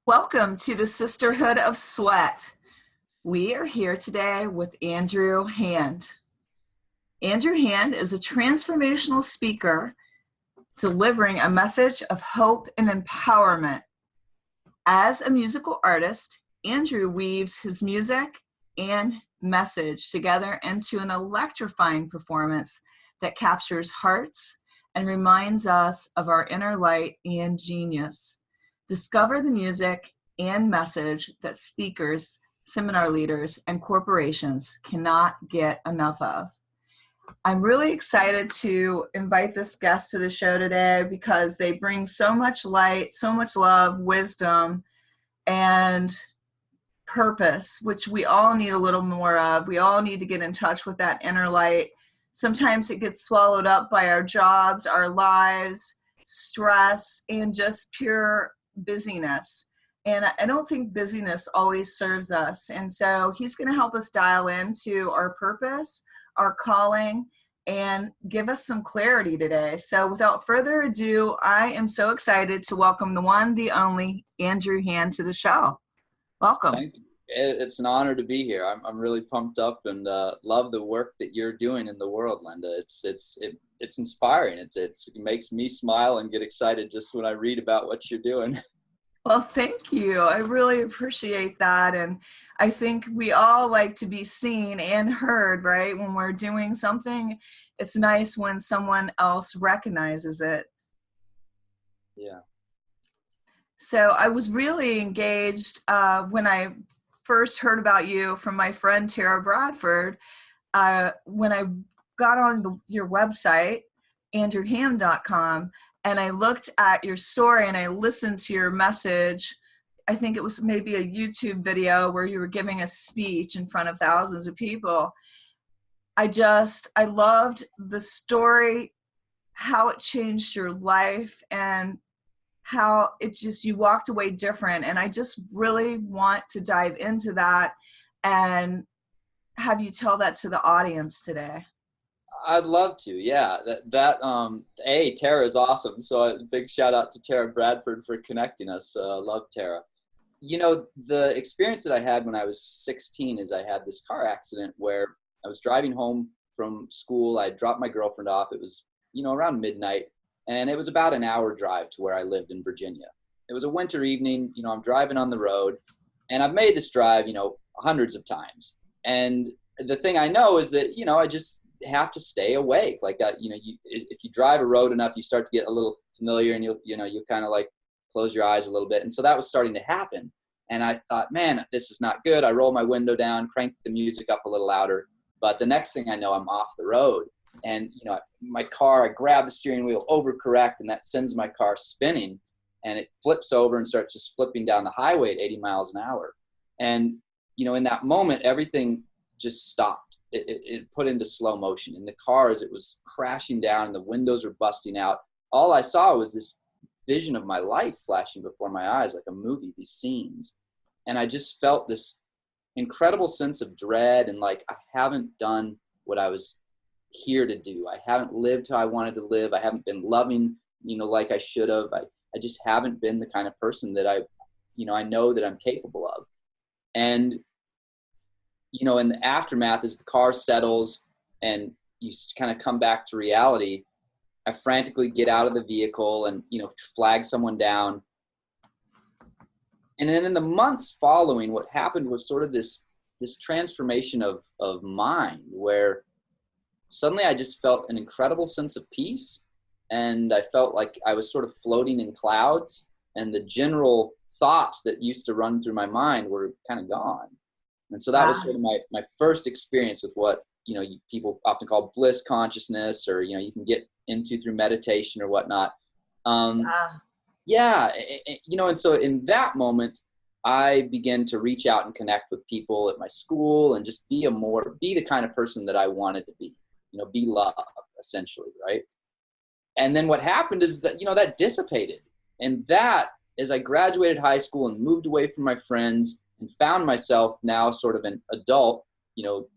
Welcome to the Sisterhood of Sweat. We are here today with Andrew Hand. Andrew Hand is a transformational speaker delivering a message of hope and empowerment. As a musical artist, Andrew weaves his music and message together into an electrifying performance that captures hearts and reminds us of our inner light and genius. Discover the music and message that speakers, seminar leaders, and corporations cannot get enough of. I'm really excited to invite this guest to the show today because they bring so much light, so much love, wisdom, and purpose, which we all need a little more of. We all need to get in touch with that inner light. Sometimes it gets swallowed up by our jobs, our lives, stress, and just pure busyness. And I don't think busyness always serves us. And so he's going to help us dial into our purpose, our calling, and give us some clarity today. So without further ado, I am so excited to welcome the one, the only Andrew Hand to the show. Welcome. Thank you. It's an honor to be here. I'm really pumped up and love the work that you're doing in the world, Linda. It's inspiring. It makes me smile and get excited just when I read about what you're doing. Well, thank you. I really appreciate that. And I think we all like to be seen and heard, right? When we're doing something, it's nice when someone else recognizes it. Yeah. So I was really engaged when I first heard about you from my friend Tara Bradford. When I got on your website, andrewham.com, and I looked at your story and I listened to your message. I think it was maybe a YouTube video where you were giving a speech in front of thousands of people. I loved the story, how it changed your life, and how you walked away different. And I just really want to dive into that and have you tell that to the audience today. I'd love to. Yeah. Tara is awesome. So a big shout out to Tara Bradford for connecting us. Love Tara. You know, the experience that I had when I was 16 is I had this car accident where I was driving home from school. I dropped my girlfriend off. It was, around midnight. And it was about an hour drive to where I lived in Virginia. It was a winter evening. I'm driving on the road, and I've made this drive, hundreds of times. And the thing I know is that, I just have to stay awake. Like that, if you drive a road enough, you start to get a little familiar, and you kind of like close your eyes a little bit. And so that was starting to happen. And I thought, man, this is not good. I roll my window down, crank the music up a little louder. But the next thing I know, I'm off the road. And, my car, I grab the steering wheel, overcorrect, and that sends my car spinning. And it flips over and starts just flipping down the highway at 80 miles an hour. And, in that moment, everything just stopped. It put into slow motion. In the car, as it was crashing down and the windows were busting out, all I saw was this vision of my life flashing before my eyes like a movie, these scenes. And I just felt this incredible sense of dread and like I haven't done what I was here to do. I haven't lived how I wanted to live. I haven't been loving, like I should have. I just haven't been the kind of person that I know that I'm capable of. And, in the aftermath, as the car settles and you kind of come back to reality, I frantically get out of the vehicle and, flag someone down. And then in the months following, what happened was sort of this transformation of mind where suddenly I just felt an incredible sense of peace, and I felt like I was sort of floating in clouds, and the general thoughts that used to run through my mind were kind of gone. And so that was sort of my first experience with what, people often call bliss consciousness, or, you can get into through meditation or whatnot. Yeah. And so in that moment, I began to reach out and connect with people at my school and just be the kind of person that I wanted to be. Be loved, essentially, right? And then what happened is that, that dissipated. And that, as I graduated high school and moved away from my friends and found myself now sort of an adult,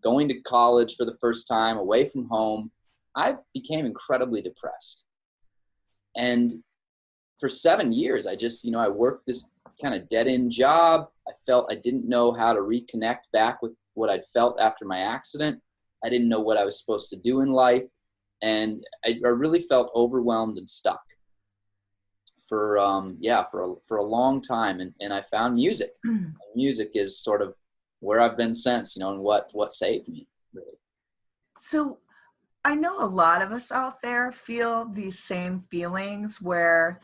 going to college for the first time, away from home, I became incredibly depressed. And for 7 years, I just, I worked this kind of dead-end job. I felt I didn't know how to reconnect back with what I'd felt after my accident. I didn't know what I was supposed to do in life. And I really felt overwhelmed and stuck for a long time. And I found music. Music is sort of where I've been since, and what saved me, really. So I know a lot of us out there feel these same feelings where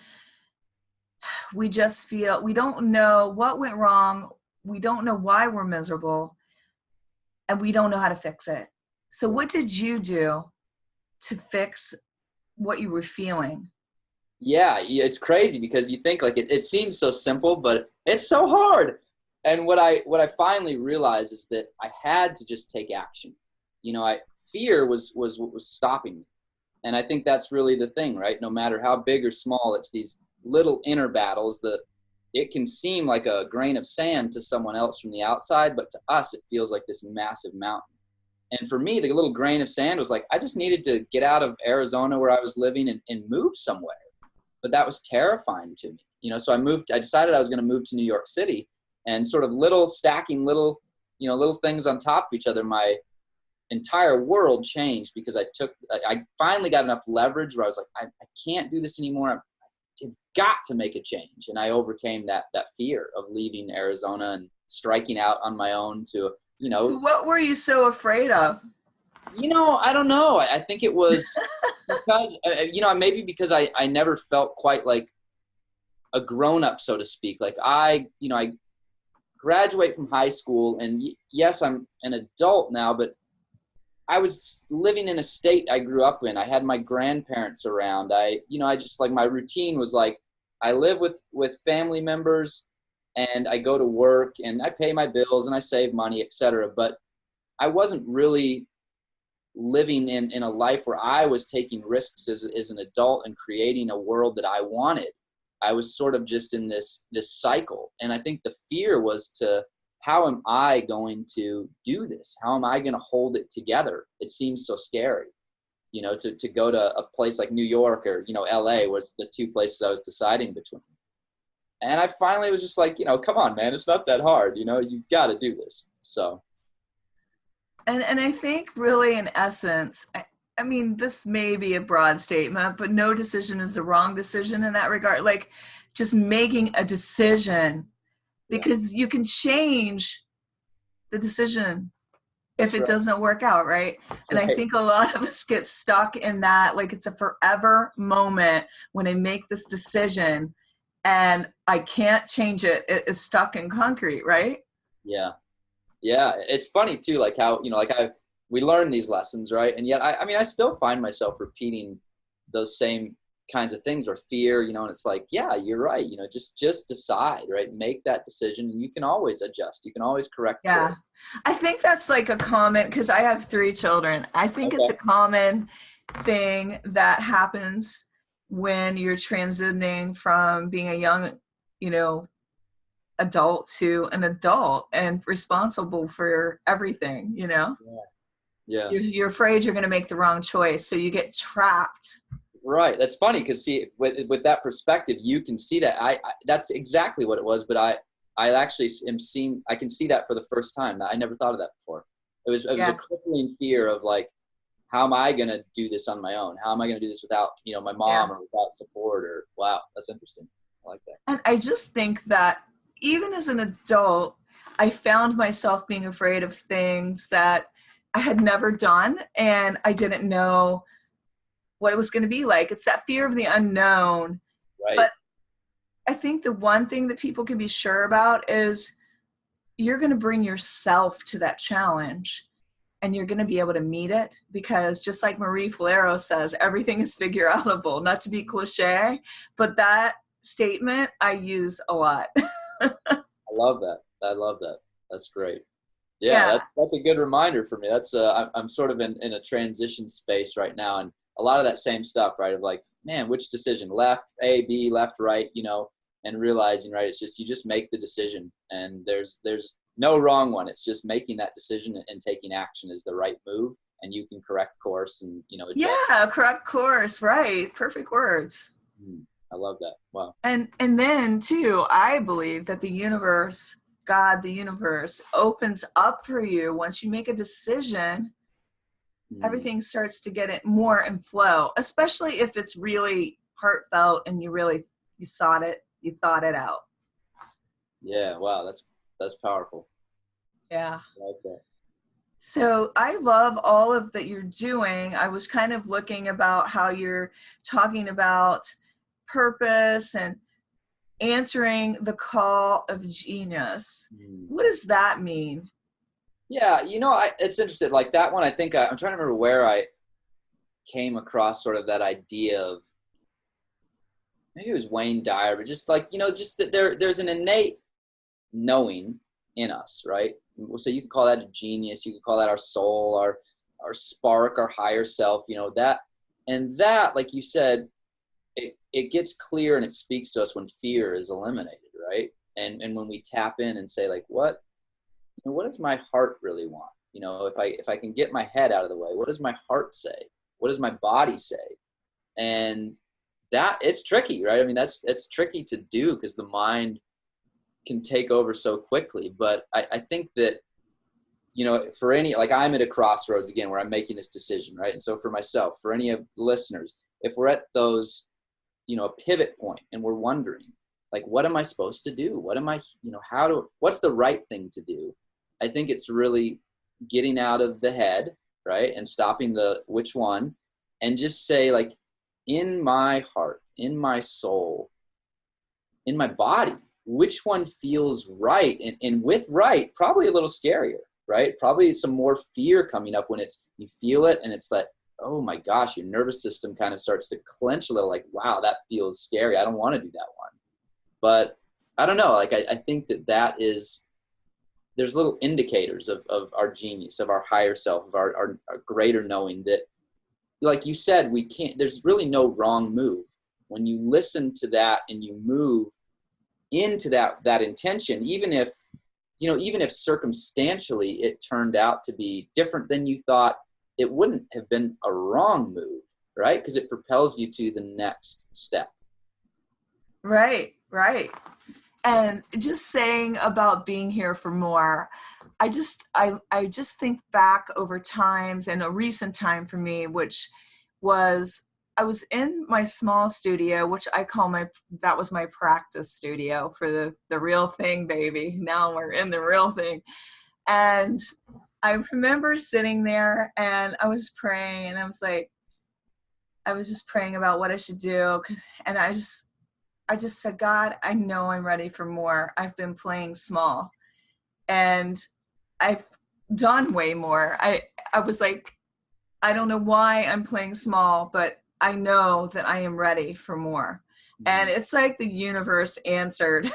we just feel we don't know what went wrong. We don't know why we're miserable, and we don't know how to fix it. So what did you do to fix what you were feeling? Yeah, it's crazy because you think like it seems so simple, but it's so hard. And what I finally realized is that I had to just take action. Fear was what was stopping me. And I think that's really the thing, right? No matter how big or small, it's these little inner battles that it can seem like a grain of sand to someone else from the outside, but to us, it feels like this massive mountain. And for me, the little grain of sand was like, I just needed to get out of Arizona where I was living and move somewhere. But that was terrifying to me. So I decided I was going to move to New York City, and sort of stacking little things on top of each other. My entire world changed because I finally got enough leverage where I was like, I can't do this anymore. I've got to make a change. And I overcame that fear of leaving Arizona and striking out on my own to, So what were you so afraid of? I don't know. I think it was because, maybe because I never felt quite like a grown-up, so to speak. Like I graduate from high school, and yes, I'm an adult now, but I was living in a state I grew up in. I had my grandparents around. I just like my routine was like, I live with family members, and I go to work and I pay my bills and I save money, etc. But I wasn't really living in a life where I was taking risks as an adult and creating a world that I wanted. I was sort of just in this cycle. And I think the fear was how am I going to do this? How am I going to hold it together? It seems so scary, to go to a place like New York or, LA was the two places I was deciding between. And I finally was just like, come on, man, it's not that hard. You've got to do this. So. And I think really in essence, I mean, this may be a broad statement, but no decision is the wrong decision in that regard. Like just making a decision, because you can change the decision if it doesn't work out, right? And I think a lot of us get stuck in that, like it's a forever moment when I make this decision and I can't change it. It is stuck in concrete, right? Yeah. Yeah. It's funny too, like how, we learn these lessons, right? And yet, I still find myself repeating those same kinds of things or fear, and it's like, yeah, you're right. Just decide, right? Make that decision, and you can always adjust. You can always correct. Yeah. I think that's like a common, because I have 3 children. I think it's a common thing that happens when you're transitioning from being a young, adult to an adult and responsible for everything, Yeah. So you're afraid you're going to make the wrong choice. So you get trapped. Right. That's funny because see, with that perspective, you can see that that's exactly what it was. But I actually I can see that for the first time. I never thought of that before. It was a crippling fear of like, how am I going to do this on my own? How am I going to do this without, my mom or without support or, wow, that's interesting. I like that. And I just think that even as an adult, I found myself being afraid of things that I had never done, and I didn't know what it was going to be like. It's that fear of the unknown. Right. But I think the one thing that people can be sure about is you're going to bring yourself to that challenge, and you're going to be able to meet it, because just like Marie Forleo says, everything is figure outable. Not to be cliche, but that statement I use a lot. I love that. That's great. Yeah. That's a good reminder for me. That's I'm sort of in a transition space right now, and a lot of that same stuff, right? Of like, man, which decision, left, A, B, left, right, and realizing, right, it's just, you just make the decision, and there's no wrong one. It's just making that decision and taking action is the right move, and you can correct course and, adjust. Yeah, correct course, right. Perfect words. I love that. Wow. And then too, I believe that the universe, God, the universe opens up for you once you make a decision. Mm. Everything starts to get it more in flow, especially if it's really heartfelt and you sought it, you thought it out. Yeah. Wow. That's powerful. Yeah. I like that. So I love all of that you're doing. I was kind of looking about how you're talking about purpose and answering the call of genius. Mm. What does that mean? Yeah. It's interesting. Like that one, I think I'm trying to remember where I came across sort of that idea of, maybe it was Wayne Dyer, but just like, just that there's an innate knowing in us, right? So you could call that a genius, you could call that our soul, our spark, our higher self, that, like you said, it gets clear and it speaks to us when fear is eliminated, right? And when we tap in and say, like, what does my heart really want? If I can get my head out of the way, what does my heart say? What does my body say? And that, it's tricky, right? I mean, it's tricky to do because the mind can take over so quickly. But I think that, for any, like, I'm at a crossroads again where I'm making this decision, right? And so for myself, for any of the listeners, if we're at those, a pivot point and we're wondering, like, what am I supposed to do? What am I, what's the right thing to do? I think it's really getting out of the head, right? And stopping the which one, and just say, like, in my heart, in my soul, in my body, which one feels right? And with right, probably a little scarier, right? Probably some more fear coming up when you feel it and it's like, oh my gosh, your nervous system kind of starts to clench a little, like, wow, that feels scary. I don't want to do that one. But I don't know, like, I think there's little indicators of our genius, of our higher self, of our greater knowing that, like you said, there's really no wrong move. When you listen to that and you move into that intention, even if circumstantially it turned out to be different than you thought, it wouldn't have been a wrong move, right? Because it propels you to the next step. Right. And just saying about being here for more, I just think back over times, and a recent time for me, which was, I was in my small studio, which I call that was my practice studio for the real thing, baby. Now we're in the real thing. And I remember sitting there and I was praying, and I was just praying about what I should do. And I just said, God, I know I'm ready for more. I've been playing small and I've done way more. I was like, I don't know why I'm playing small, but I know that I am ready for more. And it's like the universe answered.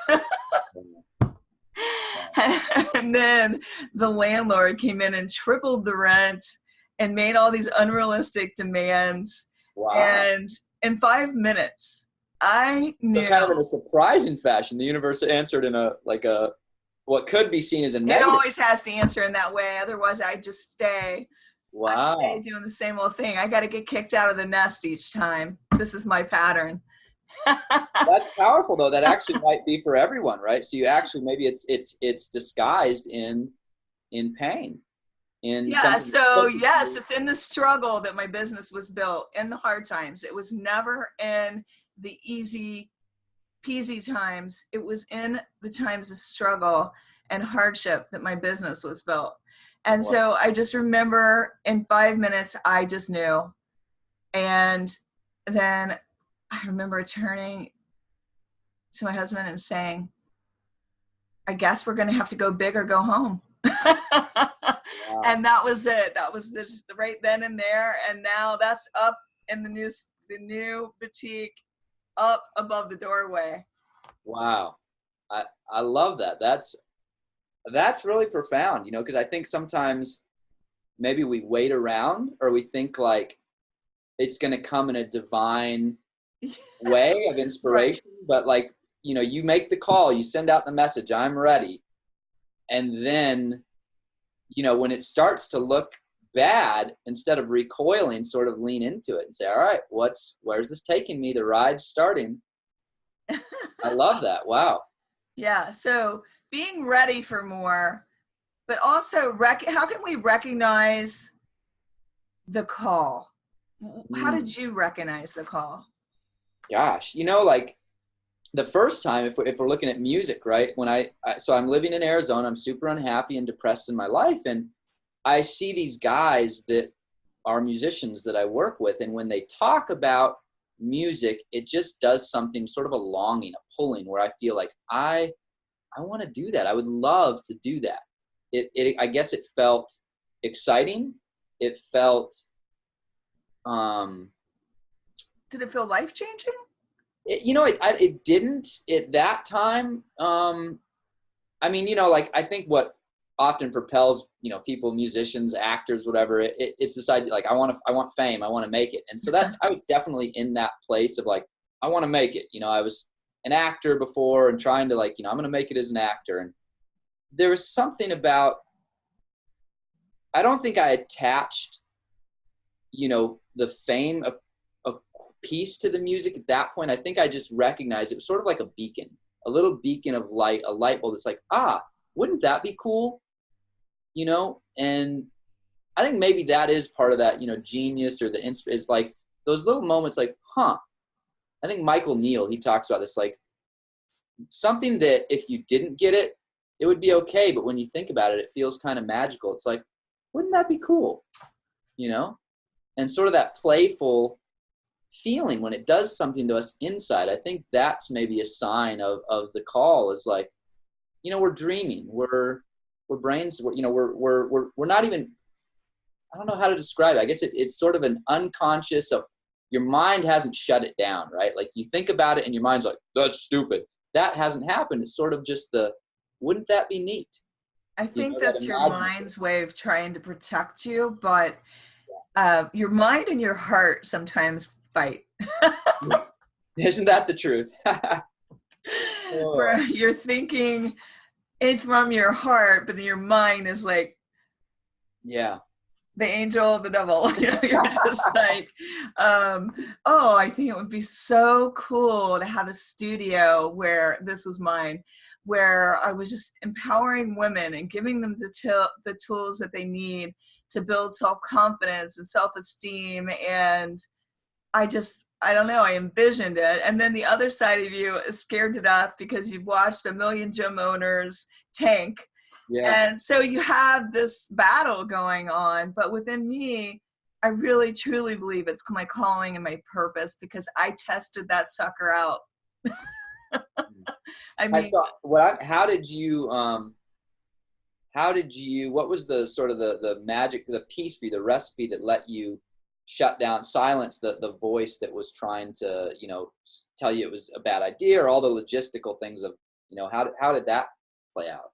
And then the landlord came in and tripled the rent and made all these unrealistic demands. Wow. And in 5 minutes, I knew. So kind of in a surprising fashion, the universe answered in what could be seen as a negative. It always has to answer in that way. Otherwise, I'd just stay. Wow. I'd stay doing the same old thing. I got to get kicked out of the nest each time. This is my pattern. That's powerful, though. That actually might be for everyone, right? So you actually, maybe it's disguised in pain. So yes, it's in the struggle that my business was built, in the hard times. It was never in the easy peasy times. It was in the times of struggle and hardship that my business was built. And so I just remember in 5 minutes, I just knew. And then I remember turning to my husband and saying, I guess we're going to have to go big or go home. Wow. And that was it. That was just right then and there. And now that's up in the new boutique, up above the doorway. Wow. I love that. That's really profound, because I think sometimes maybe we wait around, or we think like it's going to come in a divine way of inspiration. Right. But like, you make the call, you send out the message, I'm ready. And then, when it starts to look bad, instead of recoiling, sort of lean into it and say, all right, where's this taking me? The ride's starting. I love that. Wow. Yeah. So being ready for more, but also how can we recognize the call? How Mm, did you recognize the call? gosh, like the first time, if we're looking at music, right? When so I'm living in Arizona, I'm super unhappy and depressed in my life. And I see these guys that are musicians that I work with. And when they talk about music, it just does something, sort of a longing, a pulling, where I feel like I want to do that. I would love to do that. I guess it felt exciting. It felt, um, Did it feel life changing? it didn't at that time. I mean, like I think what often propels, people, musicians, actors, whatever, it's this idea, like, I want fame, I want to make it. And so I was definitely in that place of like, I want to make it. I was an actor before and trying to, like, I'm going to make it as an actor. And there was something about, I don't think I attached, the fame, a piece to the music at that point. I think I just recognized it was sort of like a beacon, a little beacon of light, a light bulb that's like, wouldn't that be cool? And I think maybe that is part of that, genius, or is like those little moments like, I think Michael Neal, he talks about this, like something that if you didn't get it, it would be okay. But when you think about it, it feels kind of magical. It's like, wouldn't that be cool? And sort of that playful feeling when it does something to us inside. I think that's maybe a sign of the call, is like, we're dreaming, we're brains, we're not even, I don't know how to describe it. I guess it's sort of an unconscious of, your mind hasn't shut it down, right? Like you think about it and your mind's like, that's stupid. That hasn't happened. It's sort of just wouldn't that be neat? I think That that's your imaginative. mind's way of trying to protect you, but your mind and your heart sometimes fight. Isn't that the truth? Where Oh, you're thinking it from your heart, but then your mind is like yeah. the angel, the devil. You're just like, oh, I think it would be so cool to have a studio where this was mine, where I was just empowering women and giving them the tools that they need to build self-confidence and self-esteem. And I don't know, I envisioned it. And then the other side of you is scared to death because you've watched a million gym owners tank. Yeah. And so you have this battle going on. But within me, I really truly believe it's my calling and my purpose, because I tested that sucker out. I I mean, saw how did you, what was the sort of the magic, the piece for you, the recipe that let you shut down, silence the voice that was trying to, tell you it was a bad idea, or all the logistical things of, how did that play out?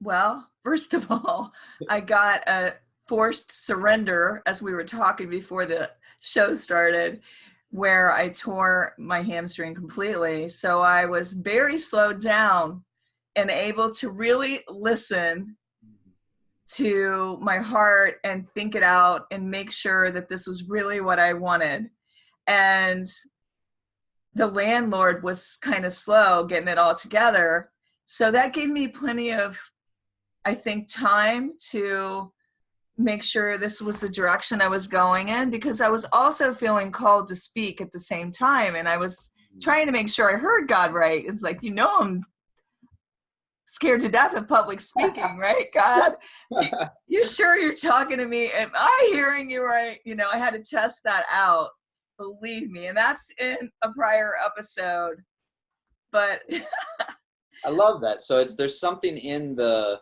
well, first of all, I got a forced surrender, as we were talking before the show started, where I tore my hamstring completely. So I was very slowed down and able to really listen to my heart and think it out and make sure that this was really what I wanted. And the landlord was kind of slow getting it all together. So that gave me plenty of, I think, time to make sure this was the direction I was going in, because I was also feeling called to speak at the same time. And I was trying to make sure I heard God right. It's like, I'm scared to death of public speaking, right? God, you sure you're talking to me? Am I hearing you right? I had to test that out, believe me. And that's in a prior episode. But I love that. So there's something in the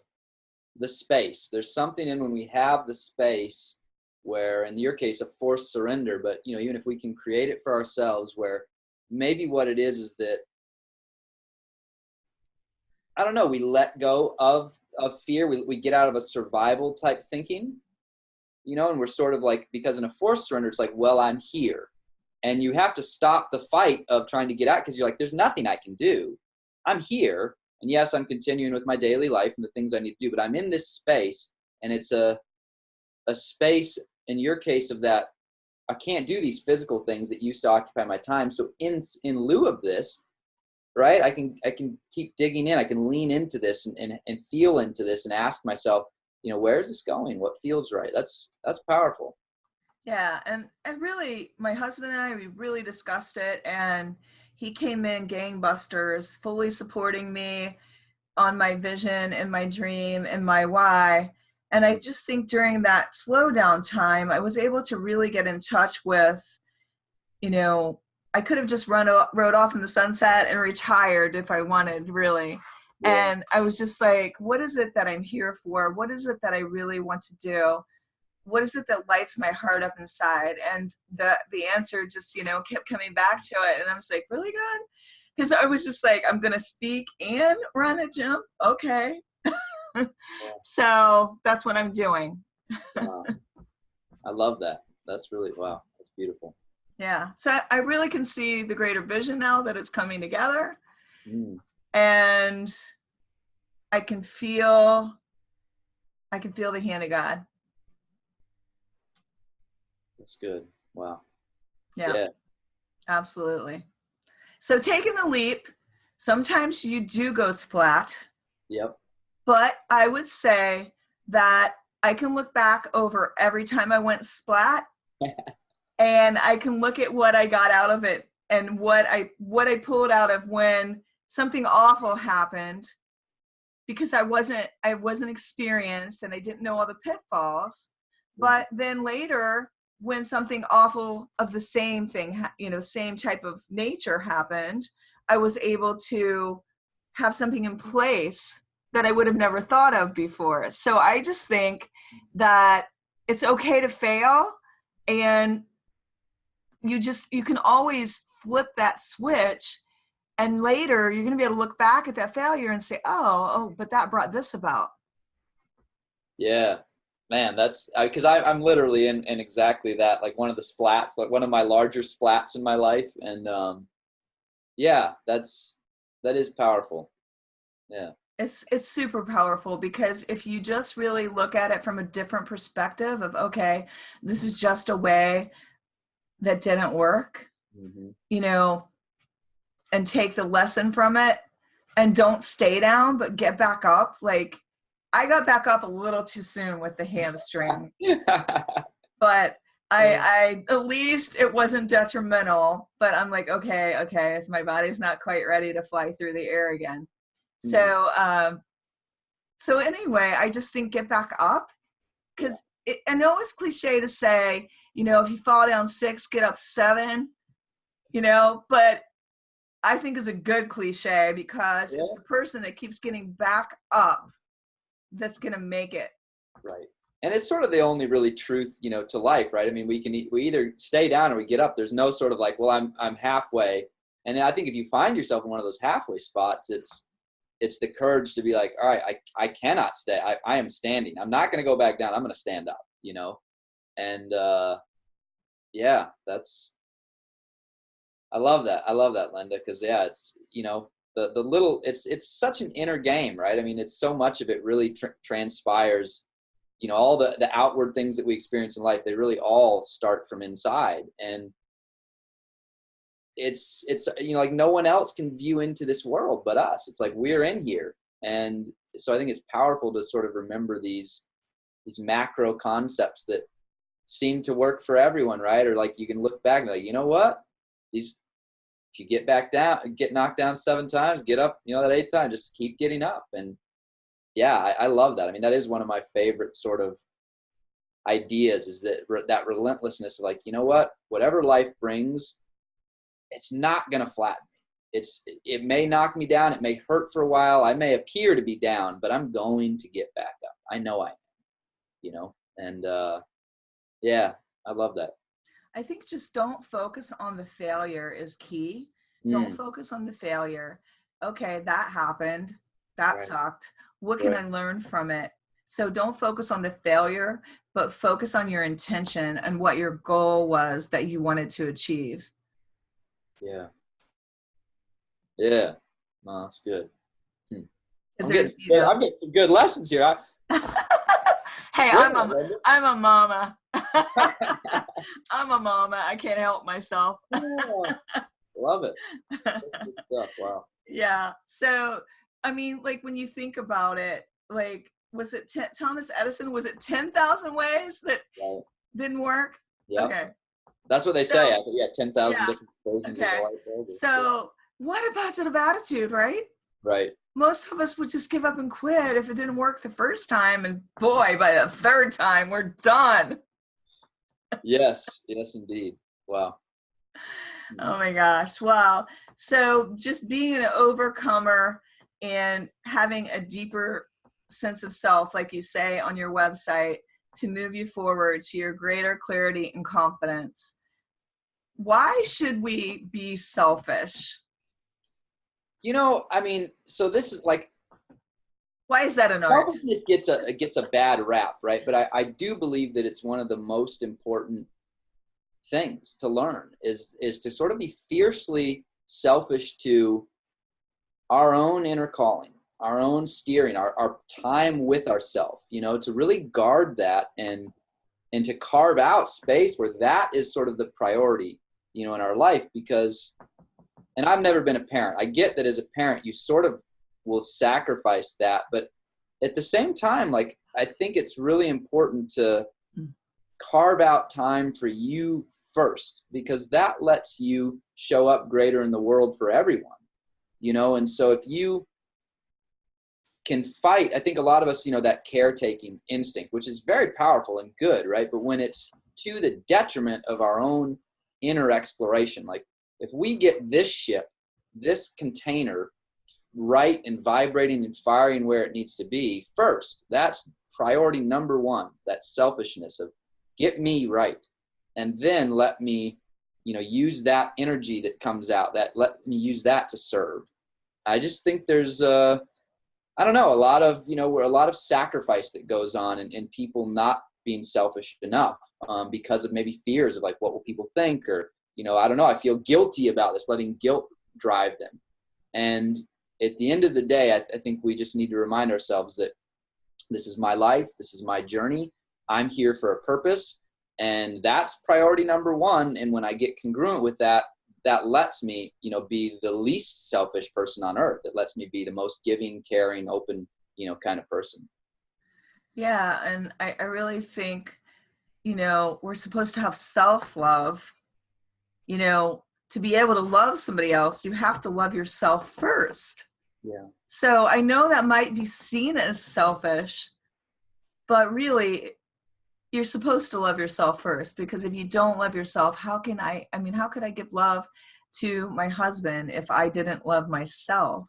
space. There's something in when we have the space where, in your case, a forced surrender, but even if we can create it for ourselves, where maybe what it is that, I don't know, we let go of fear. We get out of a survival type thinking, and we're sort of like, because in a forced surrender, it's like, well, I'm here. And you have to stop the fight of trying to get out, because you're like, there's nothing I can do. I'm here. And yes, I'm continuing with my daily life and the things I need to do, but I'm in this space, and it's a space, in your case, of that, I can't do these physical things that used to occupy my time. So in lieu of this, right, I can keep digging in. I can lean into this and feel into this and ask myself, where is this going? What feels right? That's powerful. Yeah, and really, my husband and I, we really discussed it, and he came in gangbusters, fully supporting me on my vision and my dream and my why. And I just think during that slowdown time, I was able to really get in touch with, I could have just rode off in the sunset and retired if I wanted, really. Yeah. And I was just like, what is it that I'm here for? What is it that I really want to do? What is it that lights my heart up inside? And the answer just, kept coming back to it. And I was like, really, God? Because I was just like, I'm going to speak and run a gym. Okay. Yeah. So that's what I'm doing. Wow. I love that. That's really, wow. That's beautiful. Yeah. So I really can see the greater vision now that it's coming together. Mm. And I can feel the hand of God. That's good. Wow. Yeah. Absolutely. So taking the leap, sometimes you do go splat. Yep. But I would say that I can look back over every time I went splat and I can look at what I got out of it and what I pulled out of when something awful happened, because I wasn't experienced and I didn't know all the pitfalls. But then later, when something awful of the same thing, same type of nature happened, I was able to have something in place that I would have never thought of before. So I just think that it's okay to fail, and you can always flip that switch, and later you're going to be able to look back at that failure and say, oh, but that brought this about. Yeah. Man, that's because I'm literally in exactly that, like one of the splats, like one of my larger splats in my life. And yeah, that is powerful. Yeah. It's super powerful, because if you just really look at it from a different perspective of, okay, this is just a way that didn't work, and take the lesson from it and don't stay down, but get back up. Like, I got back up a little too soon with the hamstring, but I at least it wasn't detrimental, but I'm like, okay, it's my body's not quite ready to fly through the air again. So, so anyway, I just think get back up, because I know it's cliche to say, if you fall down 6, get up 7, but I think it's a good cliche, because it's the person that keeps getting back up that's going to make it. Right. And it's sort of the only really truth, to life, right? I mean, we either stay down or we get up. There's no sort of like, well, I'm halfway. And I think if you find yourself in one of those halfway spots, it's the courage to be like, all right, I cannot stay. I am standing. I'm not going to go back down. I'm going to stand up, and yeah, I love that. I love that, Linda. Cause it's, the little, it's such an inner game, right? I mean, it's so much of it really transpires, all the outward things that we experience in life, they really all start from inside. And it's like no one else can view into this world but us. It's like we're in here. And so I think it's powerful to sort of remember these macro concepts that seem to work for everyone, right? Or like you can look back and be like, you know what? If you get knocked down 7 times, get up, that 8th time, just keep getting up. And yeah, I love that. I mean, that is one of my favorite sort of ideas, is that relentlessness of like, you know what, whatever life brings, it's not going to flatten me. It may knock me down. It may hurt for a while. I may appear to be down, but I'm going to get back up. I know I am, and yeah, I love that. I think just don't focus on the failure is key. Don't focus on the failure. Okay, that happened. That sucked. What can I learn from it? So don't focus on the failure, but focus on your intention and what your goal was that you wanted to achieve. Yeah. Yeah. No, that's good. I'm getting some good lessons here. Hey, I'm a mama. I'm a mama. I can't help myself. Yeah, love it. That's good stuff. Wow. Yeah. So, I mean, like when you think about it, like, was it Thomas Edison? Was it 10,000 ways that Right. didn't work? Yep. Okay. That's what they So, say. I think, yeah, 10,000 yeah. different versions of the Okay. light bulb. Yeah. So, what a positive attitude, right? Right. Most of us would just give up and quit if it didn't work the first time. And boy, by the third time, we're done. Yes. Yes, indeed. Wow. Oh my gosh. Wow. So just being an overcomer and having a deeper sense of self, like you say on your website, to move you forward to your greater clarity and confidence. Why should we be selfish? I mean, so this is like, Why is that an art? selfishness gets a bad rap, right? But I do believe that it's one of the most important things to learn is to sort of be fiercely selfish to our own inner calling, our own steering, our time with ourself, to really guard that and to carve out space where that is sort of the priority, in our life. Because, and I've never been a parent. I get that as a parent, you sort of will sacrifice that. But at the same time, like, I think it's really important to carve out time for you first, because that lets you show up greater in the world for everyone, and so if you can fight, I think a lot of us, that caretaking instinct, which is very powerful and good, right? But when it's to the detriment of our own inner exploration, like if we get this ship, this container right and vibrating and firing where it needs to be first, that's priority number one, that selfishness of get me right. And then let me, use that energy that comes out, that let me use that to serve. I just think there's I don't know, a lot of sacrifice that goes on and people not being selfish enough because of maybe fears of like, what will people think? Or, I don't know, I feel guilty about this, letting guilt drive them. And at the end of the day, I think we just need to remind ourselves that this is my life. This is my journey. I'm here for a purpose. And that's priority number one. And when I get congruent with that, that lets me, be the least selfish person on earth. It lets me be the most giving, caring, open, kind of person. Yeah. And I really think, we're supposed to have self-love. To be able to love somebody else, you have to love yourself first. Yeah. So I know that might be seen as selfish, but really you're supposed to love yourself first, because if you don't love yourself, how could I give love to my husband if I didn't love myself?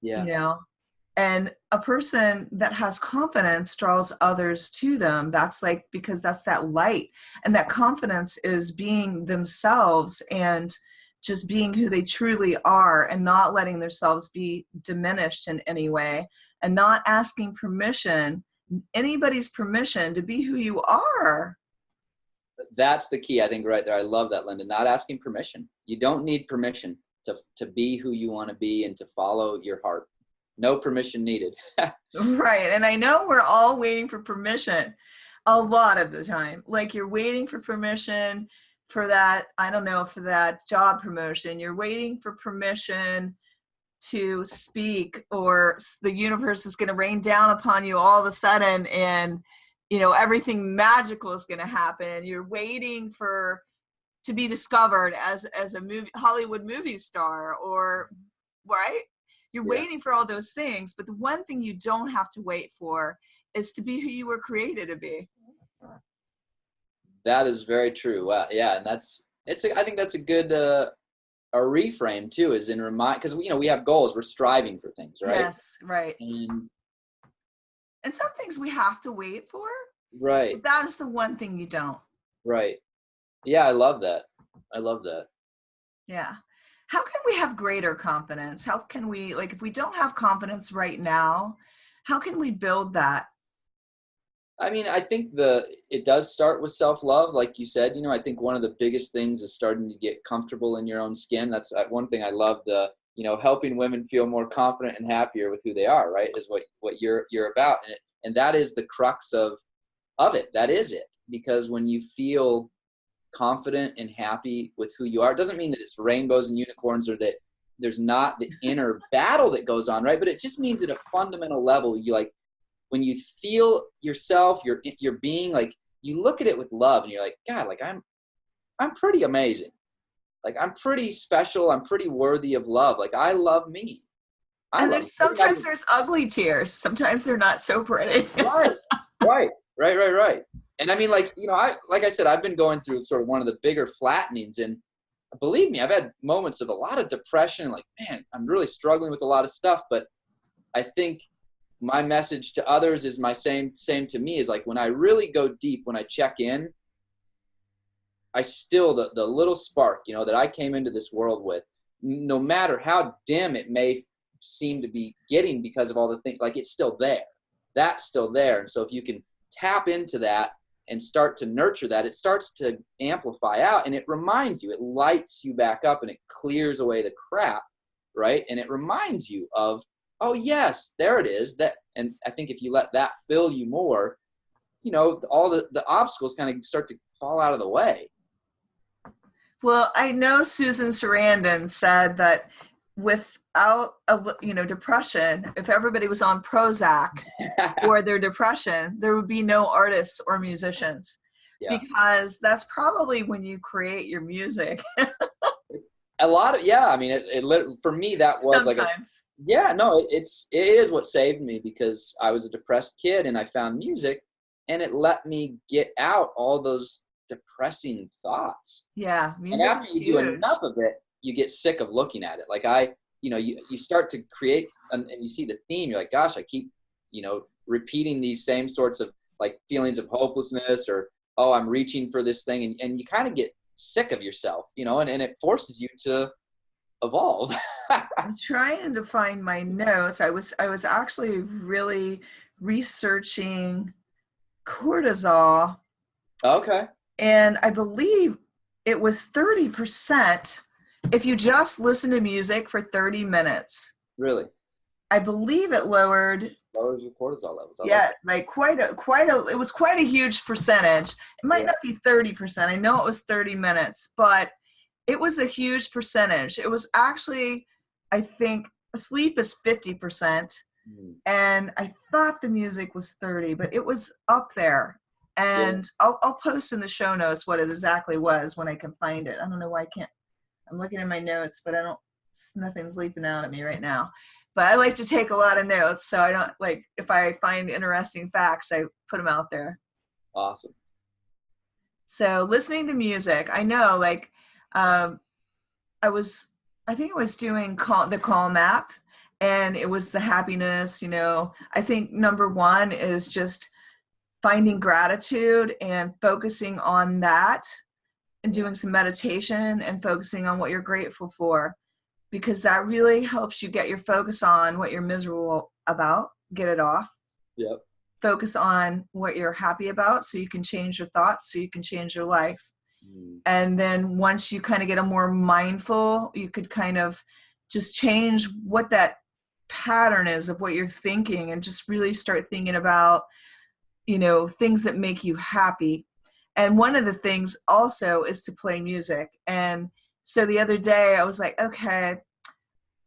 Yeah. And a person that has confidence draws others to them. That's like, because that's that light, and that confidence is being themselves and just being who they truly are, and not letting themselves be diminished in any way, and not asking anybody's permission to be who you are. That's the key, I think, right there. I love that, Linda. Not asking permission. You don't need permission to be who you want to be and to follow your heart. No permission needed. Right. And I know we're all waiting for permission a lot of the time. Like you're waiting for permission for that, I don't know, for that job promotion. You're waiting for permission to speak, or the universe is going to rain down upon you all of a sudden, and everything magical is going to happen. You're waiting to be discovered as a Hollywood movie star, or right. You're waiting for all those things, but the one thing you don't have to wait for is to be who you were created to be. That is very true. Yeah, and I think that's a good a reframe too, is in remind, because we have goals, we're striving for things, right? Yes, right. And some things we have to wait for. Right. But that is the one thing you don't. Right. Yeah, I love that. Yeah. How can we have greater confidence? How can we, like, if we don't have confidence right now, how can we build that? I mean, I think it does start with self-love, like you said. I think one of the biggest things is starting to get comfortable in your own skin. That's one thing I love, helping women feel more confident and happier with who they are, right, is what you're about. And that is the crux of of it. That is it. Because when you feel confident and happy with who you are, it doesn't mean that it's rainbows and unicorns or that there's not the inner battle that goes on, right? But it just means at a fundamental level, you like, when you feel yourself, your being, like, you look at it with love and you're like, God, like I'm pretty amazing. Like, I'm pretty special. I'm pretty worthy of love. Like, I love me. And sometimes there's ugly tears. Sometimes they're not so pretty. Right. And I mean, like, you know, like I said, I've been going through sort of one of the bigger flattenings, and believe me, I've had moments of a lot of depression. Like, man, I'm really struggling with a lot of stuff. But I think my message to others is my same to me, is like, when I really go deep, when I check in, I still, the little spark, you know, that I came into this world with, no matter how dim it may seem to be getting because of all the things, like, it's still there. That's still there. And so if you can tap into that and start to nurture that, it starts to amplify out, and it reminds you, it lights you back up, and it clears away the crap, right? And it reminds you of, oh yes, there it is. That, and I think if you let that fill you more, you know, all the obstacles kind of start to fall out of the way. Well, I know Susan Sarandon said that without depression, if everybody was on Prozac for their depression, there would be no artists or musicians. Yeah. Because that's probably when you create your music. A lot of, yeah, I mean, it for me, that was sometimes. It is what saved me, because I was a depressed kid and I found music, and it let me get out all those depressing thoughts. Yeah, music. And after you do enough of it, you get sick of looking at it. Like, you start to create, and you see the theme, you're like, gosh, I keep, you know, repeating these same sorts of, like, feelings of hopelessness, or, oh, I'm reaching for this thing, and you kind of get sick of yourself, you know, and it forces you to evolve. I'm trying to find my notes. I was actually really researching cortisol. Okay. And I believe it was 30% if you just listen to music for 30 minutes. Really? I believe it lowers your cortisol levels. Like it was quite a huge percentage. It might not be 30%. I know it was 30 minutes, but it was a huge percentage. It was actually, I think, sleep is 50%. And I thought the music was 30, but it was up there. And I'll post in the show notes what it exactly was when I can find it. I don't know why I can't. I'm looking in my notes, but nothing's leaping out at me right now. But I like to take a lot of notes, so I don't, like, if I find interesting facts, I put them out there. Awesome. So listening to music, I know, like, I think I was doing the Calm app, and it was the happiness, you know. I think number one is just finding gratitude and focusing on that, and doing some meditation and focusing on what you're grateful for, because that really helps you get your focus on what you're miserable about, get it off. Yep. Focus on what you're happy about, so you can change your thoughts, so you can change your life. And then once you kind of get a more mindful, you could kind of just change what that pattern is of what you're thinking, and just really start thinking about, you know, things that make you happy. And one of the things also is to play music. And so the other day I was like, okay,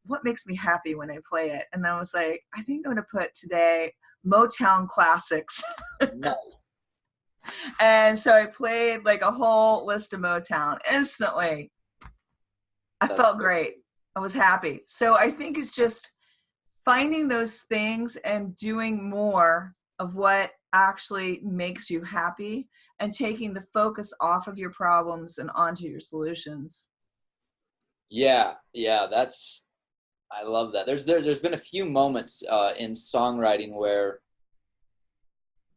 what makes me happy when I play it? And I was like, I think I'm going to put today Motown classics. Nice. And so I played like a whole list of Motown. Instantly, I felt great. I was happy. So I think it's just finding those things and doing more of what actually makes you happy, and taking the focus off of your problems and onto your solutions. Yeah, I love that. There's been a few moments in songwriting where,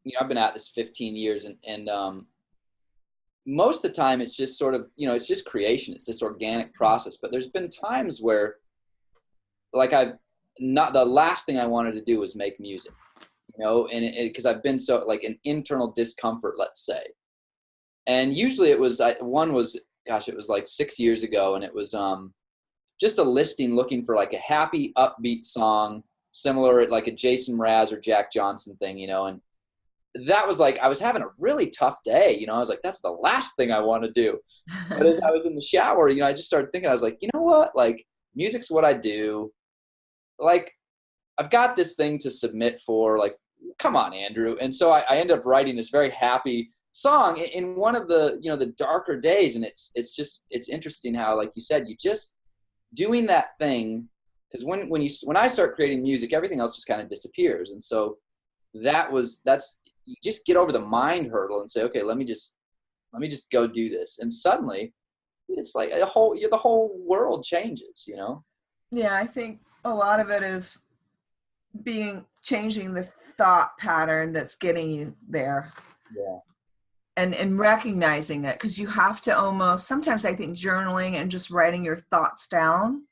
you know, I've been at this 15 years, and most of the time it's just sort of, you know, it's just creation. It's this organic process. But there's been times where, like, the last thing I wanted to do was make music, you know, and because I've been so, like, an internal discomfort, let's say. And usually it was like 6 years ago, and it was just a listing looking for like a happy, upbeat song, similar, like a Jason Mraz or Jack Johnson thing, you know, and that was like, I was having a really tough day. You know, I was like, that's the last thing I want to do. But as I was in the shower, you know, I just started thinking, I was like, you know what? Like, music's what I do. Like, I've got this thing to submit for. Like, come on, Andrew. And so I ended up writing this very happy song in one of the, you know, the darker days. And it's interesting how, like you said, you just doing that thing, because when I start creating music, everything else just kind of disappears. And so that's you just get over the mind hurdle and say, okay, let me just go do this. And suddenly it's like the whole world changes, you know? Yeah, I think a lot of it is changing the thought pattern that's getting you there. Yeah. And recognizing it, because you have to almost, sometimes I think journaling and just writing your thoughts down,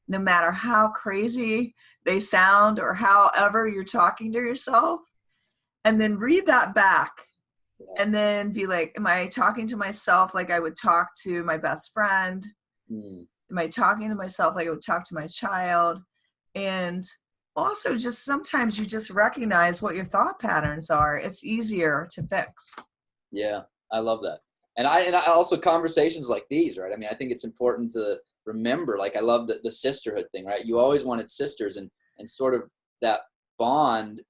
no matter how crazy they sound or however you're talking to yourself, and then read that back. Yeah. And then be like, am I talking to myself like I would talk to my best friend? Am I talking to myself like I would talk to my child? And also, just sometimes you just recognize what your thought patterns are. It's easier to fix. Yeah, I love that. And I also, conversations like these, right? I mean, I think it's important to remember, like, I love the sisterhood thing, right? You always wanted sisters, and sort of that bond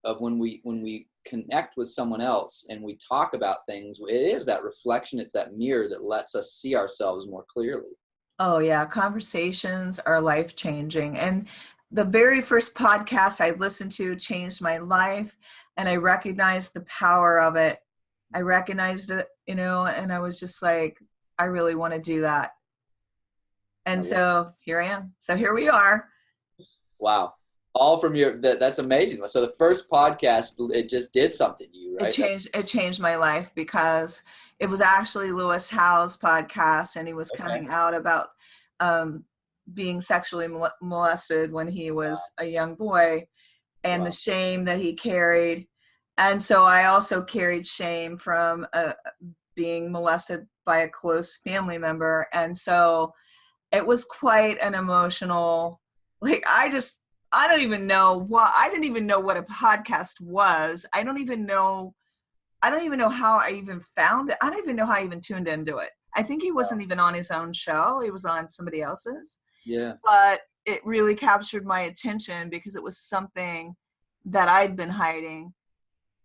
of when we connect with someone else and we talk about things, it is that reflection, it's that mirror that lets us see ourselves more clearly. Oh yeah, conversations are life-changing. And the very first podcast I listened to changed my life, and I recognized the power of it. I recognized it, you know, and I was just like, I really want to do that. And so here I am. So here we are. Wow. All from that's amazing. So the first podcast, it just did something to you, right? It changed my life, because it was actually Lewis Howes' podcast, and he was coming out about being sexually molested when he was a young boy, and the shame that he carried. And so I also carried shame from being molested by a close family member. And so it was quite an emotional, like, I didn't even know what a podcast was. I don't even know how I even found it. I don't even know how I even tuned into it. I think he wasn't even on his own show. He was on somebody else's. Yeah. But it really captured my attention, because it was something that I'd been hiding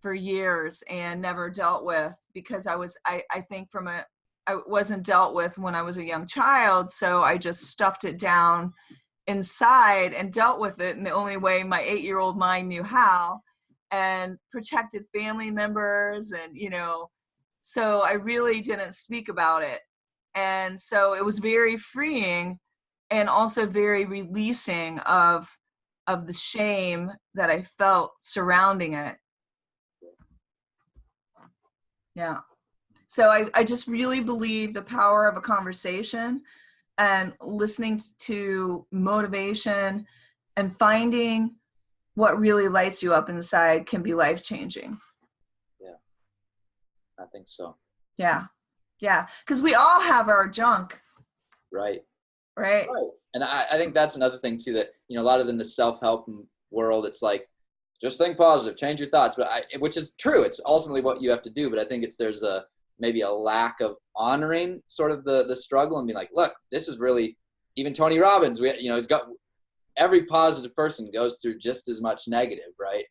for years and never dealt with, because I think I wasn't dealt with when I was a young child. So I just stuffed it down inside and dealt with it in the only way my 8-year-old mind knew how, and protected family members. And, you know, so I really didn't speak about it. And so it was very freeing, and also very releasing of the shame that I felt surrounding it. Yeah. So I just really believe the power of a conversation, and listening to motivation and finding what really lights you up inside can be life-changing. Yeah, I think so. Yeah. Yeah. Because we all have our junk. Right. Right. And I think that's another thing too, that, you know, a lot of in the self-help world, it's like, just think positive, change your thoughts. But which is true. It's ultimately what you have to do. But I think there's maybe a lack of honoring sort of the struggle, and being like, look, this is really, even Tony Robbins, he's got, every positive person goes through just as much negative, right?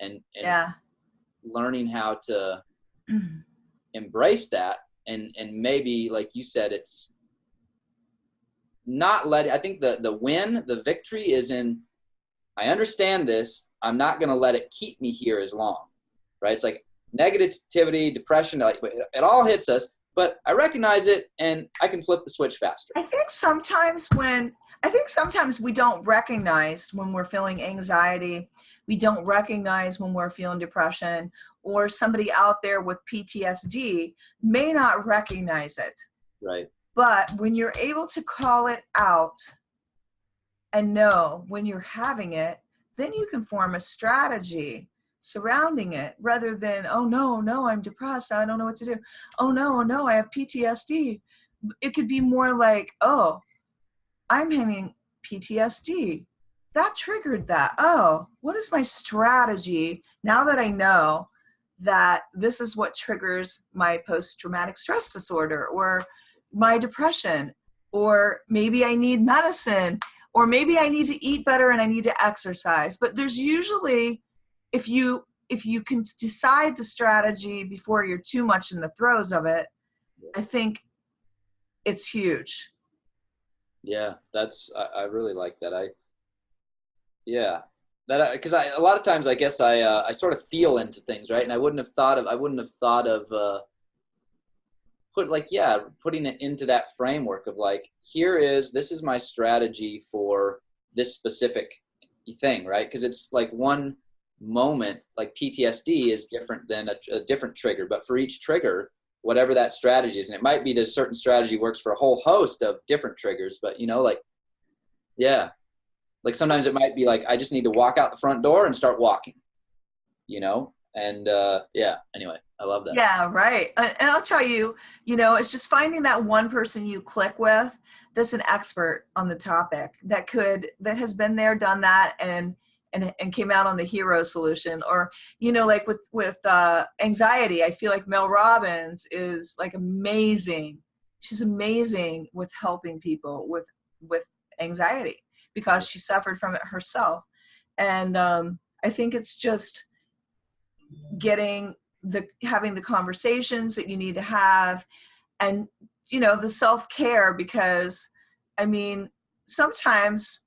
And yeah, learning how to embrace that, and maybe, like you said, it's not I think the victory is in, I understand this, I'm not going to let it keep me here as long, right? It's like negativity, depression, like, it all hits us, but I recognize it and I can flip the switch faster. I think sometimes we don't recognize when we're feeling anxiety. We don't recognize when we're feeling depression, or somebody out there with PTSD may not recognize it. Right. But when you're able to call it out and know when you're having it, then you can form a strategy surrounding it, rather than, oh no, I'm depressed, I don't know what to do. Oh no, I have PTSD. It could be more like, oh, I'm having PTSD. That triggered that. Oh, what is my strategy now that I know? that this is what triggers my post-traumatic stress disorder or my depression, or maybe I need medicine, or maybe I need to eat better and I need to exercise. But there's usually, if you can decide the strategy before you're too much in the throes of it, I think it's huge. Yeah, I really like that. Because a lot of times I guess I sort of feel into things, right? And I wouldn't have thought of putting it into that framework of like, this is my strategy for this specific thing, right? Because it's like one moment, like PTSD is different than a different trigger, but for each trigger, whatever that strategy is, and it might be that a certain strategy works for a whole host of different triggers, but like sometimes it might be like, I just need to walk out the front door and start walking, and anyway, I love that. Yeah, right. And I'll tell you, it's just finding that one person you click with that's an expert on the topic that has been there, done that, and came out on the hero solution. Or, like with anxiety, I feel like Mel Robbins is like amazing. She's amazing with helping people with anxiety because she suffered from it herself. And I think it's just having the conversations that you need to have, and the self-care, because sometimes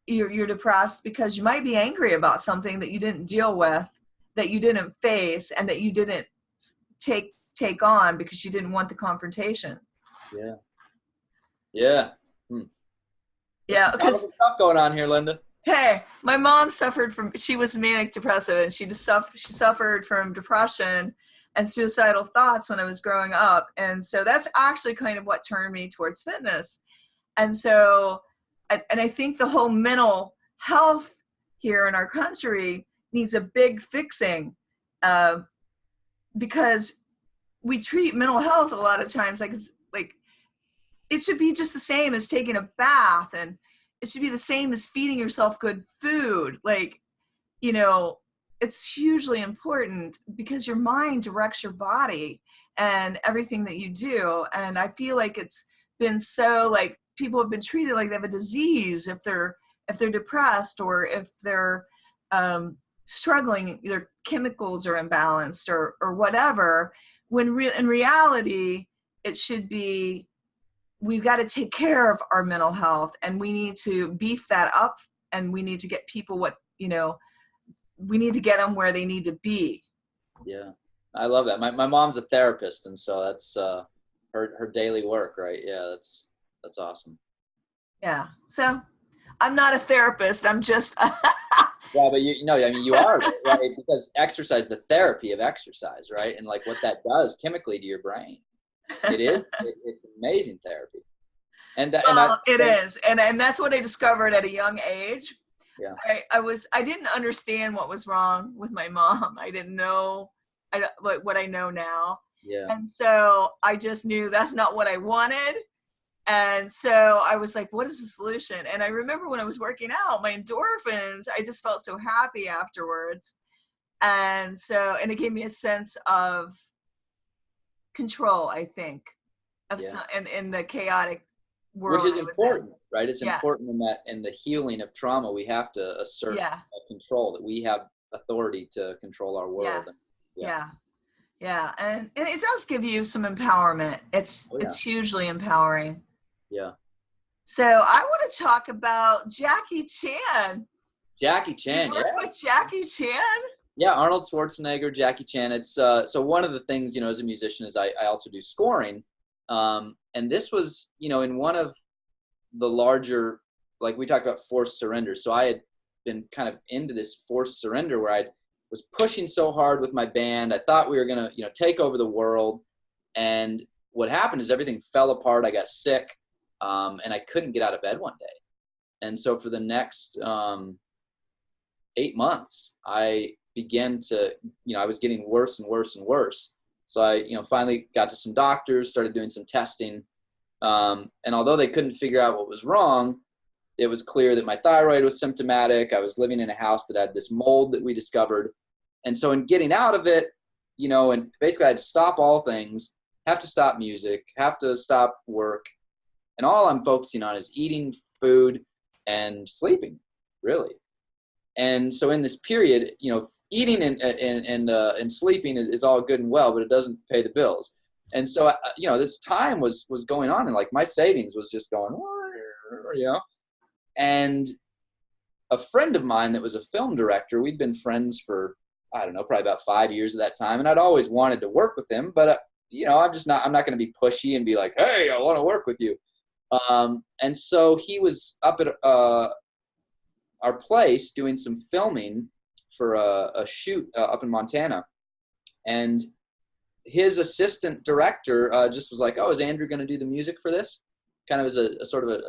you're depressed because you might be angry about something that you didn't deal with, that you didn't face, and that you didn't take on because you didn't want the confrontation. Yeah because stuff going on here, Linda. Hey, my mom she was manic depressive, and she suffered from depression and suicidal thoughts when I was growing up. And so that's actually kind of what turned me towards fitness. And so, and I think the whole mental health here in our country needs a big fixing, because we treat mental health a lot of times like it should be just the same as taking a bath, and it should be the same as feeding yourself good food. It's hugely important because your mind directs your body and everything that you do. And I feel like it's been so, like, people have been treated like they have a disease if they're depressed, or if they're struggling, their chemicals are imbalanced or whatever, when in reality, it should be, we've got to take care of our mental health, and we need to beef that up, and we need to get people we need to get them where they need to be. Yeah, I love that. My mom's a therapist, and so that's her daily work, right? Yeah, that's awesome. Yeah. So I'm not a therapist. I'm just. Yeah, but you are, right? Because exercise, the therapy of exercise, right? And like what that does chemically to your brain. It's amazing therapy. And it is. And that's what I discovered at a young age. Yeah. I didn't understand what was wrong with my mom. I didn't know what I know now. Yeah. And so I just knew that's not what I wanted. And so I was like, what is the solution? And I remember when I was working out, my endorphins, I just felt so happy afterwards. And it gave me a sense of control, I think, in the chaotic world. Which is important, right? It's important in the healing of trauma. We have to assert control, that we have authority to control our world. Yeah. And it does give you some empowerment. It's hugely empowering. Yeah. So I want to talk about Jackie Chan. Jackie Chan, with Jackie Chan? Yeah, Arnold Schwarzenegger, Jackie Chan. It's so one of the things, as a musician, is I also do scoring. And this was, in one of the larger, like we talked about forced surrender. So I had been kind of into this forced surrender where I was pushing so hard with my band. I thought we were going to, take over the world. And what happened is everything fell apart. I got sick, and I couldn't get out of bed one day. And so for the next 8 months, I began to, I was getting worse and worse and worse. So I, finally got to some doctors, started doing some testing. And although they couldn't figure out what was wrong, it was clear that my thyroid was symptomatic. I was living in a house that had this mold that we discovered. And so in getting out of it, and basically I had to stop all things, have to stop music, have to stop work. And all I'm focusing on is eating food and sleeping, really. And so in this period, eating and sleeping is all good and well, but it doesn't pay the bills. And so, this time was going on, and like my savings was just going, and a friend of mine that was a film director, we'd been friends for, I don't know, probably about 5 years at that time. And I'd always wanted to work with him, but I'm not going to be pushy and be like, hey, I want to work with you. And so he was up at, our place doing some filming for a shoot up in Montana. And his assistant director just was like, oh, is Andrew going to do the music for this? Kind of as a sort of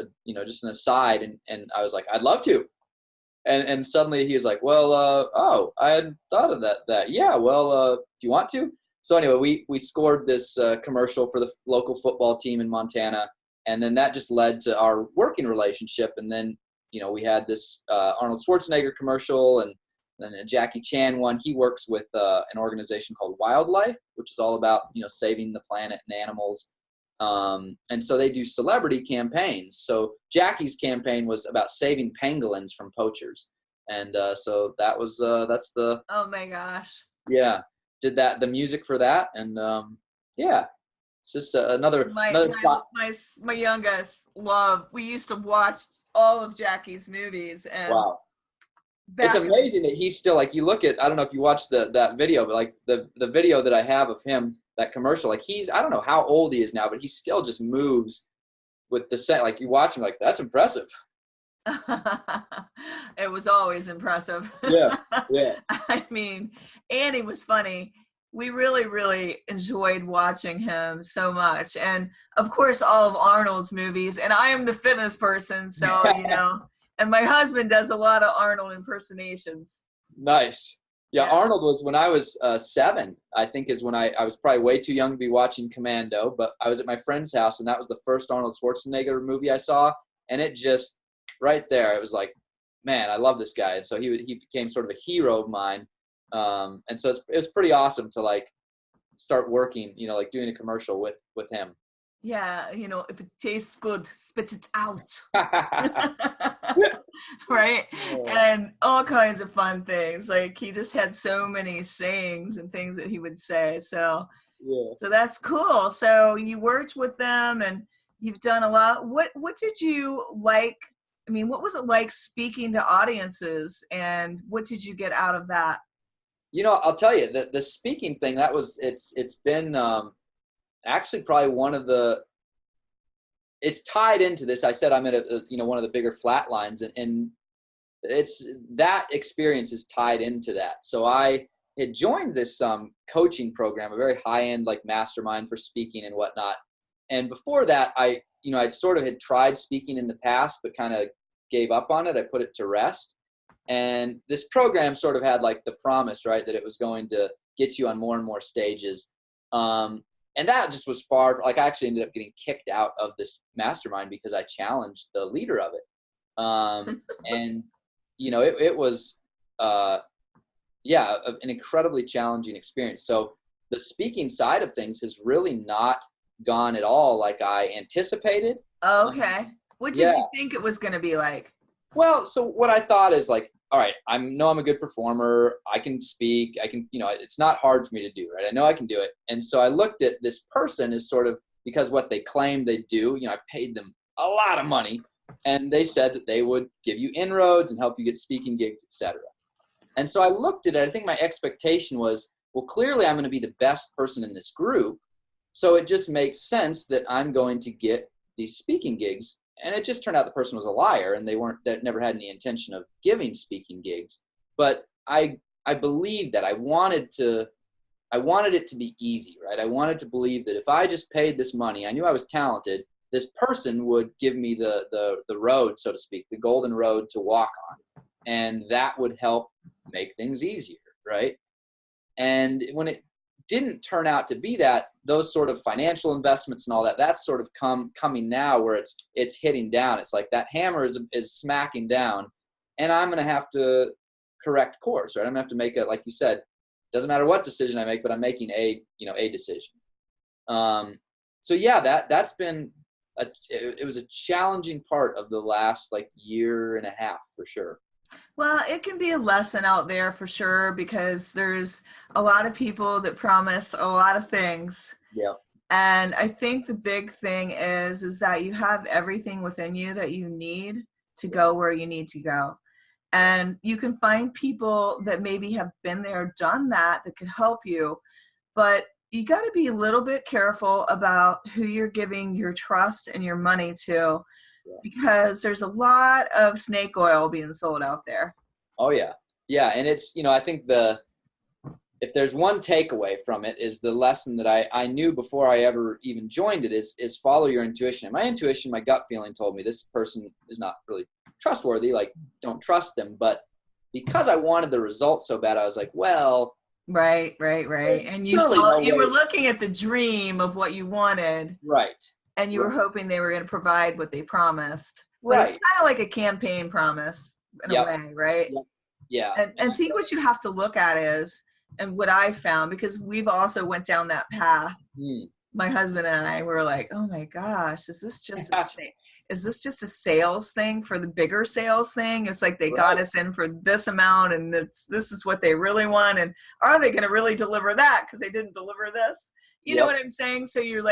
just an aside. And I was like, I'd love to. And suddenly he was like, well, I hadn't thought of that. Yeah, well, do you want to? So anyway, we scored this commercial for the local football team in Montana. And then that just led to our working relationship. And then, we had this Arnold Schwarzenegger commercial and then a Jackie Chan one. He works with an organization called Wildlife, which is all about, saving the planet and animals. And so they do celebrity campaigns. So Jackie's campaign was about saving pangolins from poachers. And so that was, that's the... Oh my gosh. Yeah. Did the music for that. And yeah. It's just another spot. My youngest we used to watch all of Jackie's movies. And wow. It's amazing that he's still, like, you look at, I don't know if you watched that video, but like the video that I have of him, that commercial, like I don't know how old he is now, but he still just moves with the set. Like you watch him, like, that's impressive. It was always impressive. Yeah. Yeah. I mean, Annie was funny. We really, really enjoyed watching him so much. And of course, all of Arnold's movies. And I am the fitness person, so, and my husband does a lot of Arnold impersonations. Nice. Yeah, Arnold was, when I was 7, I think is when I was probably way too young to be watching Commando, but I was at my friend's house, and that was the first Arnold Schwarzenegger movie I saw. And it just, right there, it was like, man, I love this guy. And so he became sort of a hero of mine. And so it was pretty awesome to like start working, like doing a commercial with him. Yeah. If it tastes good, spit it out. Right. Yeah. And all kinds of fun things. Like he just had so many sayings and things that he would say. So, so that's cool. So you worked with them and you've done a lot. What did you like? I mean, what was it like speaking to audiences, and what did you get out of that? I'll tell you, the speaking thing, it's been actually probably one of it's tied into this. I said I'm at one of the bigger flat lines, and it's that experience is tied into that. So I had joined this coaching program, a very high-end like mastermind for speaking and whatnot. And before that, I'd sort of had tried speaking in the past, but kind of gave up on it. I put it to rest. And this program sort of had like the promise, right, that it was going to get you on more and more stages. And that just was far, like I actually ended up getting kicked out of this mastermind because I challenged the leader of it. And, it was, an incredibly challenging experience. So the speaking side of things has really not gone at all like I anticipated. Okay. What did you think it was going to be like? Well, so what I thought is like, all right, I'm a good performer. I can speak. I can, it's not hard for me to do, right? I know I can do it. And so I looked at this person as sort of, because what they claimed they do, I paid them a lot of money, and they said that they would give you inroads and help you get speaking gigs, etc. And so I looked at it. I think my expectation was, well, clearly I'm going to be the best person in this group. So it just makes sense that I'm going to get these speaking gigs. And it just turned out the person was a liar, and they never had any intention of giving speaking gigs. But I believed that I wanted it to be easy, right? I wanted to believe that if I just paid this money, I knew I was talented, this person would give me the road, so to speak, the golden road to walk on. And that would help make things easier, right? And when it didn't turn out to be that, those sort of financial investments and all that, that's sort of coming now where it's hitting down. It's like that hammer is smacking down, and I'm going to have to correct course, right? I'm going to have to make like you said, Doesn't matter what decision I make, but I'm making a decision. So yeah, that's been it was a challenging part of the last like year and a half for sure. Well, it can be a lesson out there for sure, because there's a lot of people that promise a lot of things. Yeah. And I think the big thing is that you have everything within you that you need to go where you need to go. And you can find people that maybe have been there, done that could help you. But you got to be a little bit careful about who you're giving your trust and your money to, because there's a lot of snake oil being sold out there. Oh yeah. Yeah. And it's, I think if there's one takeaway from it, is the lesson that I knew before I ever even joined it is follow your intuition. And my intuition, my gut feeling told me this person is not really trustworthy. Like, don't trust them. But because I wanted the results so bad, I was like, well, right. And you were looking at the dream of what you wanted. Right. And you were hoping they were going to provide what they promised. But right. It's kind of like a campaign promise in a way, right? Yep. Yeah. And think what you have to look at is, and what I found, because we've also went down that path. My husband and I were like, oh my gosh, is this just a sales thing for the bigger sales thing? It's like they got us in for this amount, and this is what they really want. And are they going to really deliver that? Because they didn't deliver this. You know what I'm saying? So you're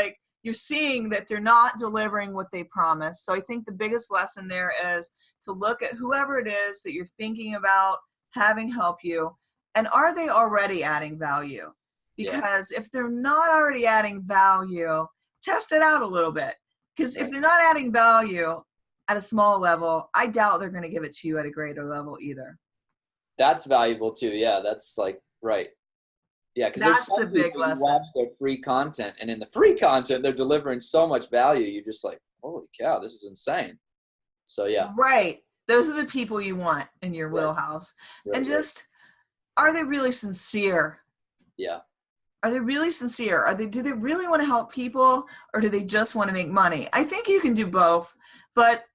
seeing that they're not delivering what they promised. So I think the biggest lesson there is to look at whoever it is that you're thinking about having help you, and are they already adding value? Because if they're not already adding value, test it out a little bit. Because if they're not adding value at a small level, I doubt they're going to give it to you at a greater level either. That's valuable too. Yeah, that's like, right. Yeah, because that's the big lesson. Watch their free content, and in the free content, they're delivering so much value. You're just like, holy cow, this is insane. So yeah. Right. Those are the people you want in your wheelhouse. And just, are they really sincere? Yeah. Are they really sincere? Do they really want to help people, or do they just want to make money? I think you can do both, but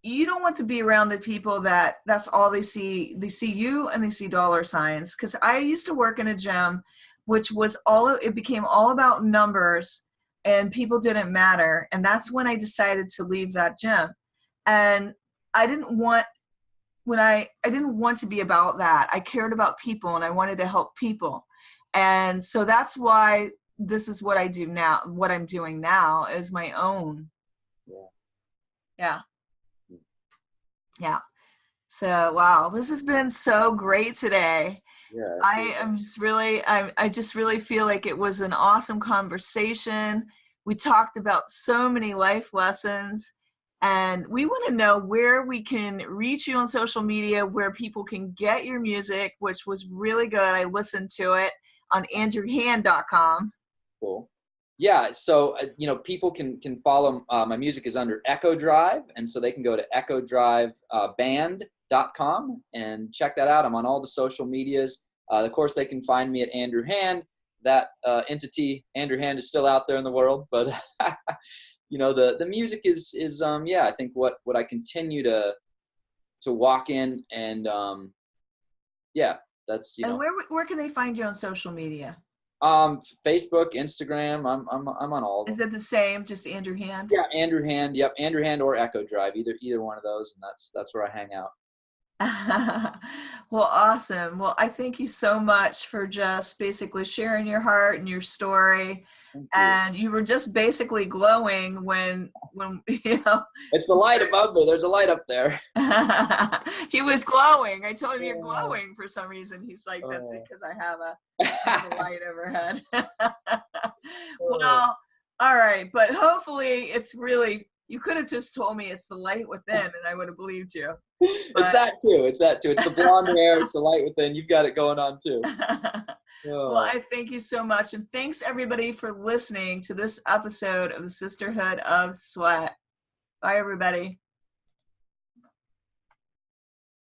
you don't want to be around the people that's all they see. They see you and they see dollar signs. Because I used to work in a gym, which was it became all about numbers, and people didn't matter. And that's when I decided to leave that gym. And I didn't want to be about that. I cared about people, and I wanted to help people. And so that's why this is what I do now. What I'm doing now is my own. Yeah. So, wow, this has been so great today. Yeah. I just really feel like it was an awesome conversation. We talked about so many life lessons, and we want to know where we can reach you on social media, where people can get your music, which was really good. I listened to it on andrewhand.com. Cool. Yeah, so people can follow. My music is under Echo Drive, and so they can go to echodriveband.com and check that out. I'm on all the social medias. Of course, they can find me at Andrew Hand. That entity, Andrew Hand, is still out there in the world, but the music is I think what I continue to walk in, and that's And where can they find you on social media? Facebook, Instagram. I'm on all of them. Is it the same, just Andrew Hand? Yeah, Andrew Hand. Yep, Andrew Hand or Echo Drive, either one of those, and that's where I hang out. Well, awesome. Well, I thank you so much for just basically sharing your heart and your story. And you were just basically glowing when It's the light above me. There's a light up there. He was glowing. I told him you're glowing for some reason. He's like, that's it, because I have a light overhead. Well, all right. But hopefully it's really, you could have just told me it's the light within, and I would have believed you. But It's that too. It's the blonde hair. It's the light within. You've got it going on too. Well, I thank you so much. And thanks everybody for listening to this episode of the Sisterhood of SPLAT. Bye, everybody.